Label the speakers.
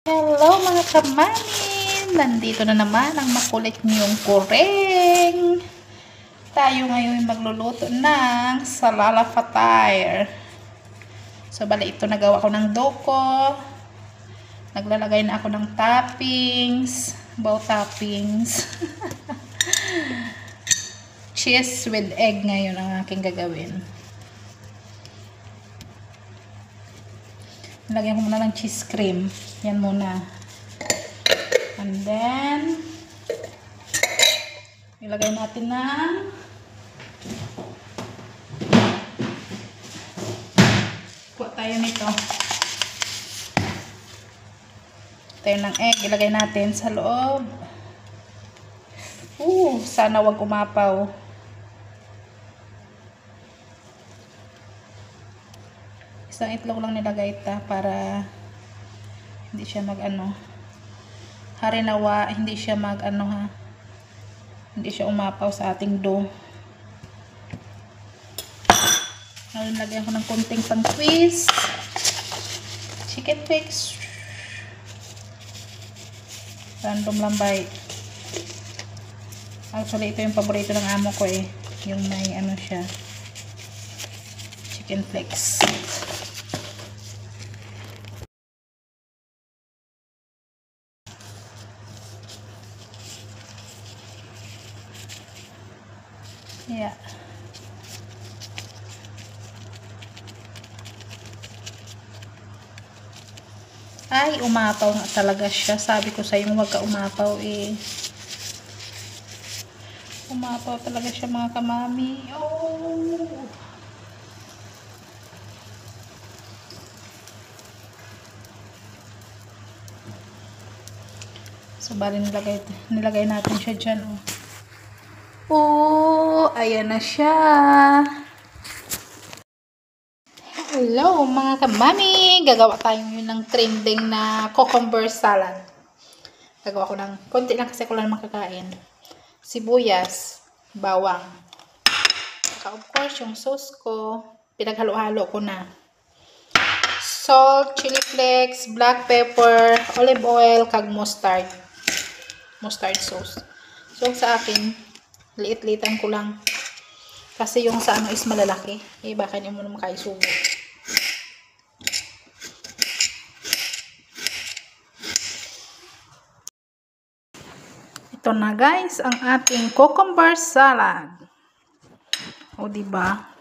Speaker 1: Hello mga kamamin! Nandito na naman ang makulit niyong kureng. Tayo ngayon magluluto ng salala fatire. So bali ito nagawa ko ng doko. Naglalagay na ako ng toppings. Bow toppings. Cheese with egg ngayon ang aking gagawin. Lagyan ko muna ng cheese cream. Yan muna. And then, ilagay natin ng kuha tayo nito. Tayo ng egg. Ilagay natin sa loob. Sana wag umapaw. Isang itlog lang nilagay ita para hindi siya harinawa, hindi siya hindi siya umapaw sa ating dough. Ngayon lagyan ko ng konting pang twist. Chicken flakes. Random lang bite. Actually ito yung paborito ng amo ko yung may siya. Chicken flakes. Yeah. Ay, umapaw nga talaga siya. Sabi ko sa iyo, huwag ka umapaw Umapaw talaga siya mga kamami. Oh! So, bali nilagay natin siya dyan. Ayan na siya. Hello mga kamami. Gagawa tayo ng trending na cucumber salad. Gagawa ko ng konti lang kasi ko lang makakain. Sibuyas, bawang. Saka of course yung sauce ko, pinaghalo-halo ko na. Salt, chili flakes, black pepper, olive oil, kag mustard. Mustard sauce. So sa akin, liit-liitan ko lang. Kasi yung sa is malalaki. Baka hindi mo naman kaisubo. Ito na guys, ang ating cucumber salad. O diba?